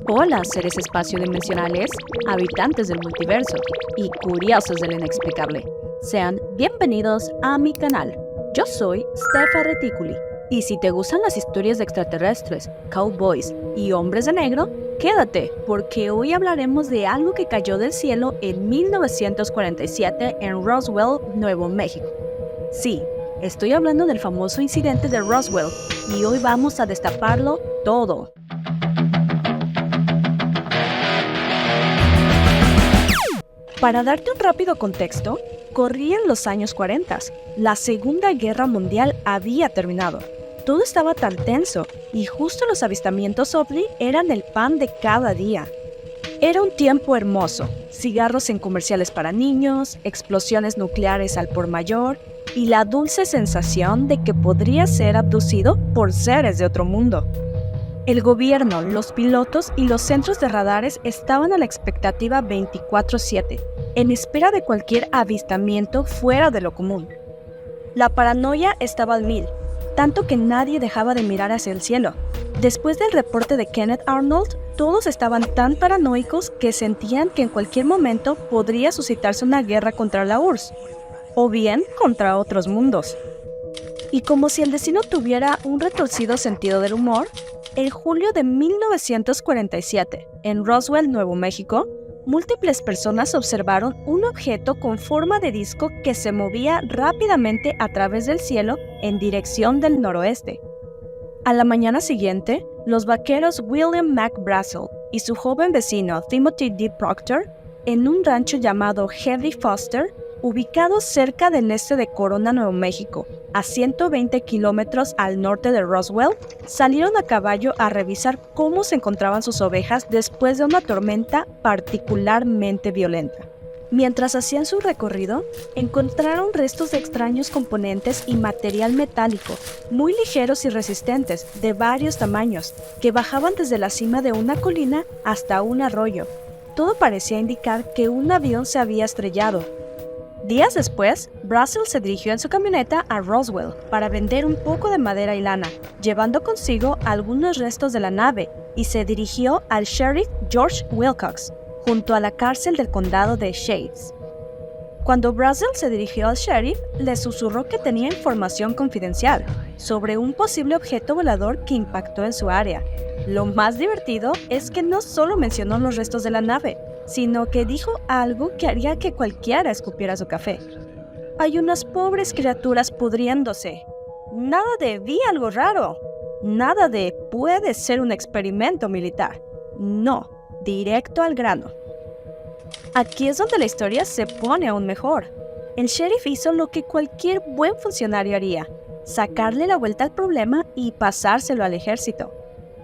Hola, seres espacio-dimensionales, habitantes del multiverso y curiosos del inexplicable. Sean bienvenidos a mi canal. Yo soy Stefa Reticuli, y si te gustan las historias de extraterrestres, cowboys y hombres de negro, quédate, porque hoy hablaremos de algo que cayó del cielo en 1947 en Roswell, Nuevo México. Sí, estoy hablando del famoso incidente de Roswell, y hoy vamos a destaparlo todo. Para darte un rápido contexto, corrían los años 40. La Segunda Guerra Mundial había terminado. Todo estaba tan tenso y justo los avistamientos OVNI eran el pan de cada día. Era un tiempo hermoso, cigarros en comerciales para niños, explosiones nucleares al por mayor y la dulce sensación de que podría ser abducido por seres de otro mundo. El gobierno, los pilotos y los centros de radares estaban a la expectativa 24/7, en espera de cualquier avistamiento fuera de lo común. La paranoia estaba al 1000, tanto que nadie dejaba de mirar hacia el cielo. Después del reporte de Kenneth Arnold, todos estaban tan paranoicos que sentían que en cualquier momento podría suscitarse una guerra contra la URSS, o bien contra otros mundos. Y como si el destino tuviera un retorcido sentido del humor, en julio de 1947, en Roswell, Nuevo México, múltiples personas observaron un objeto con forma de disco que se movía rápidamente a través del cielo en dirección del noroeste. A la mañana siguiente, los vaqueros William Mac Brazel y su joven vecino Timothy D. Proctor, en un rancho llamado Henry Foster, ubicado cerca del este de Corona, Nuevo México, a 120 kilómetros al norte de Roswell, salieron a caballo a revisar cómo se encontraban sus ovejas después de una tormenta particularmente violenta. Mientras hacían su recorrido, encontraron restos de extraños componentes y material metálico, muy ligeros y resistentes, de varios tamaños, que bajaban desde la cima de una colina hasta un arroyo. Todo parecía indicar que un avión se había estrellado. Días después, Brazel se dirigió en su camioneta a Roswell para vender un poco de madera y lana, llevando consigo algunos restos de la nave, y se dirigió al sheriff George Wilcox, junto a la cárcel del condado de Shades. Cuando Brazel se dirigió al sheriff, le susurró que tenía información confidencial sobre un posible objeto volador que impactó en su área. Lo más divertido es que no solo mencionó los restos de la nave, sino que dijo algo que haría que cualquiera escupiera su café. Hay unas pobres criaturas pudriéndose. Nada de vi algo raro. Nada de puede ser un experimento militar. No, directo al grano. Aquí es donde la historia se pone aún mejor. El sheriff hizo lo que cualquier buen funcionario haría: sacarle la vuelta al problema y pasárselo al ejército.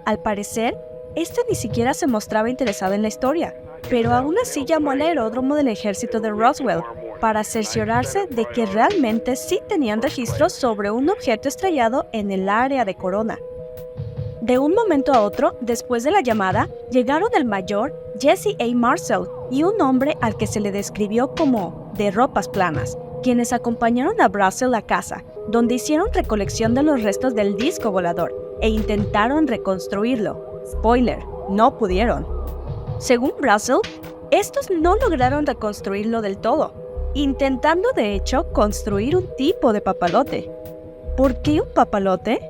Al parecer, este ni siquiera se mostraba interesado en la historia, pero aún así llamó al aeródromo del ejército de Roswell para cerciorarse de que realmente sí tenían registros sobre un objeto estrellado en el área de Corona. De un momento a otro, después de la llamada, llegaron el mayor Jesse A. Marcel y un hombre al que se le describió como de ropas planas, quienes acompañaron a Brazel a casa, donde hicieron recolección de los restos del disco volador e intentaron reconstruirlo. Spoiler, no pudieron. Según Brazel, estos no lograron reconstruirlo del todo, intentando de hecho construir un tipo de papalote. ¿Por qué un papalote?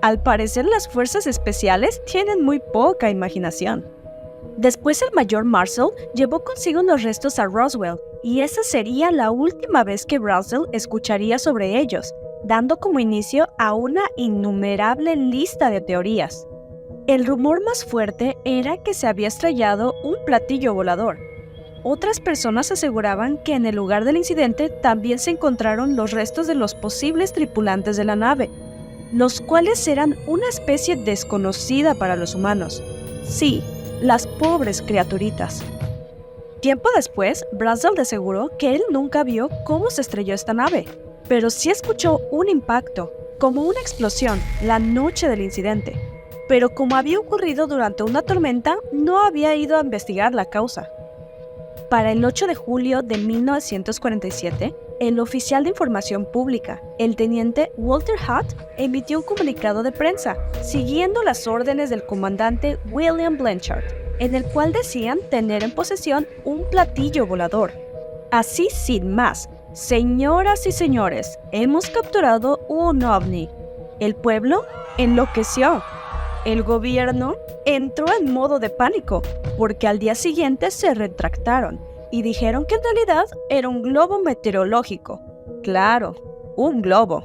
Al parecer las fuerzas especiales tienen muy poca imaginación. Después el mayor Marcel llevó consigo los restos a Roswell, y esa sería la última vez que Brazel escucharía sobre ellos, dando como inicio a una innumerable lista de teorías. El rumor más fuerte era que se había estrellado un platillo volador. Otras personas aseguraban que en el lugar del incidente también se encontraron los restos de los posibles tripulantes de la nave, los cuales eran una especie desconocida para los humanos. Sí, las pobres criaturitas. Tiempo después, Brazel aseguró que él nunca vio cómo se estrelló esta nave, pero sí escuchó un impacto, como una explosión, la noche del incidente. Pero como había ocurrido durante una tormenta, no había ido a investigar la causa. Para el 8 de julio de 1947, el oficial de información pública, el teniente Walter Hutt, emitió un comunicado de prensa, siguiendo las órdenes del comandante William Blanchard. en el cual decían tener en posesión un platillo volador. Así sin más, señoras y señores, hemos capturado un ovni. El pueblo enloqueció. El gobierno entró en modo de pánico, porque al día siguiente se retractaron y dijeron que en realidad era un globo meteorológico. Claro, un globo.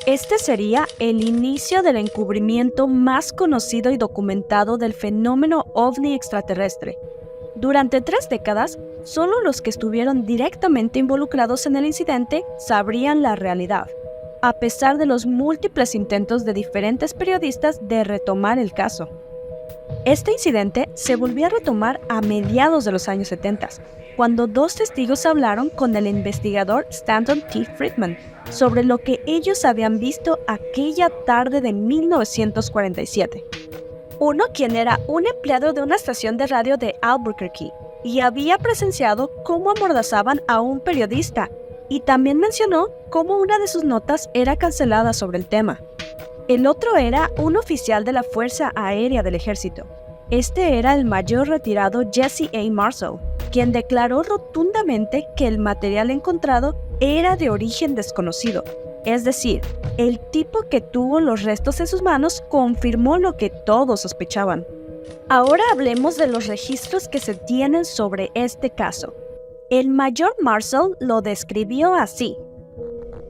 Este sería el inicio del encubrimiento más conocido y documentado del fenómeno ovni extraterrestre. Durante 3 décadas, solo los que estuvieron directamente involucrados en el incidente sabrían la realidad, a pesar de los múltiples intentos de diferentes periodistas de retomar el caso. Este incidente se volvió a retomar a mediados de los años 70, cuando 2 testigos hablaron con el investigador Stanton T. Friedman sobre lo que ellos habían visto aquella tarde de 1947. Uno, quien era un empleado de una estación de radio de Albuquerque y había presenciado cómo amordazaban a un periodista, y también mencionó cómo una de sus notas era cancelada sobre el tema. El otro era un oficial de la Fuerza Aérea del Ejército. Este era el mayor retirado Jesse A. Marshall, quien declaró rotundamente que el material encontrado era de origen desconocido. Es decir, el tipo que tuvo los restos en sus manos confirmó lo que todos sospechaban. Ahora hablemos de los registros que se tienen sobre este caso. El mayor Marshall lo describió así.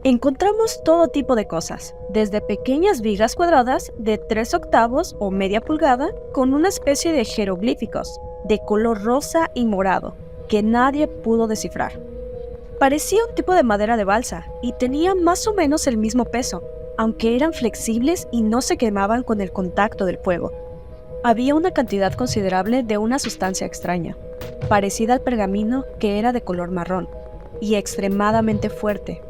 Encontramos todo tipo de cosas, desde pequeñas vigas cuadradas de 3/8 o media pulgada con una especie de jeroglíficos de color rosa y morado que nadie pudo descifrar. Parecía un tipo de madera de balsa y tenía más o menos el mismo peso, aunque eran flexibles y no se quemaban con el contacto del fuego. Había una cantidad considerable de una sustancia extraña, parecida al pergamino, que era de color marrón y extremadamente fuerte.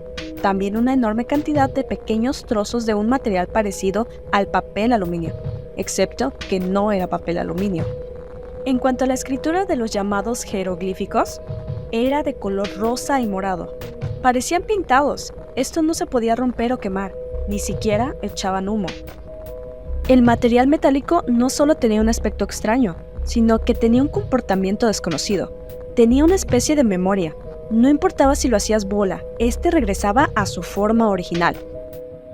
También una enorme cantidad de pequeños trozos de un material parecido al papel aluminio, excepto que no era papel aluminio. En cuanto a la escritura de los llamados jeroglíficos, era de color rosa y morado. Parecían pintados. Esto no se podía romper o quemar, ni siquiera echaban humo. El material metálico no solo tenía un aspecto extraño, sino que tenía un comportamiento desconocido. Tenía una especie de memoria. No importaba si lo hacías bola, este regresaba a su forma original.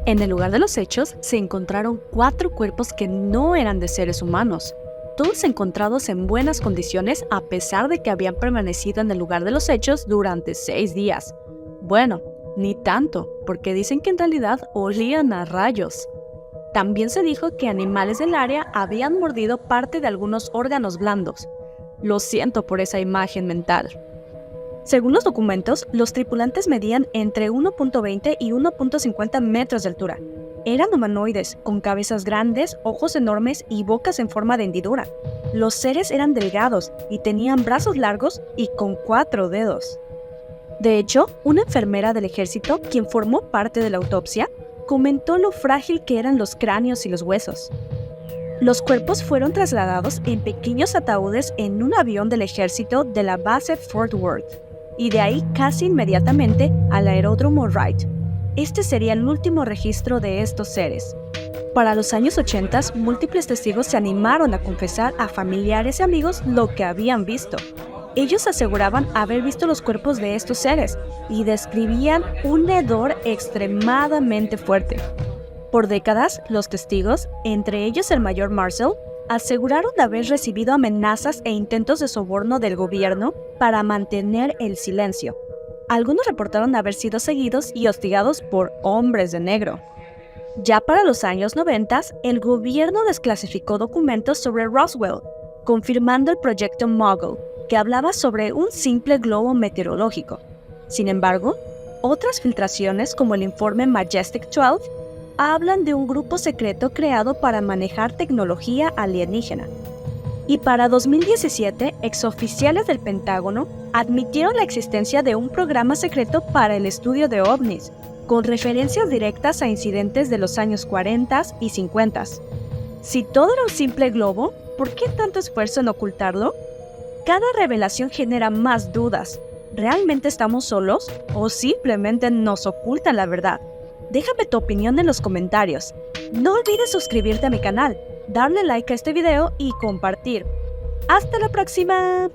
En el lugar de los hechos se encontraron 4 cuerpos que no eran de seres humanos, todos encontrados en buenas condiciones a pesar de que habían permanecido en el lugar de los hechos durante 6 días. Bueno, ni tanto, porque dicen que en realidad olían a rayos. También se dijo que animales del área habían mordido parte de algunos órganos blandos. Lo siento por esa imagen mental. Según los documentos, los tripulantes medían entre 1.20 y 1.50 metros de altura. Eran humanoides, con cabezas grandes, ojos enormes y bocas en forma de hendidura. Los seres eran delgados y tenían brazos largos y con 4 dedos. De hecho, una enfermera del ejército, quien formó parte de la autopsia, comentó lo frágil que eran los cráneos y los huesos. Los cuerpos fueron trasladados en pequeños ataúdes en un avión del ejército de la base Fort Worth, y de ahí casi inmediatamente al aeródromo Wright. Este sería el último registro de estos seres. Para los años 80, múltiples testigos se animaron a confesar a familiares y amigos lo que habían visto. Ellos aseguraban haber visto los cuerpos de estos seres y describían un hedor extremadamente fuerte. Por décadas, los testigos, entre ellos el mayor Marshall, aseguraron de haber recibido amenazas e intentos de soborno del gobierno para mantener el silencio. Algunos reportaron haber sido seguidos y hostigados por hombres de negro. Ya para los años 90, el gobierno desclasificó documentos sobre Roswell, confirmando el proyecto Mogul, que hablaba sobre un simple globo meteorológico. Sin embargo, otras filtraciones, como el informe Majestic 12, hablan de un grupo secreto creado para manejar tecnología alienígena. Y para 2017, exoficiales del Pentágono admitieron la existencia de un programa secreto para el estudio de ovnis, con referencias directas a incidentes de los años 40 y 50. Si todo era un simple globo, ¿por qué tanto esfuerzo en ocultarlo? Cada revelación genera más dudas. ¿Realmente estamos solos o simplemente nos ocultan la verdad? Déjame tu opinión en los comentarios. No olvides suscribirte a mi canal, darle like a este video y compartir. ¡Hasta la próxima!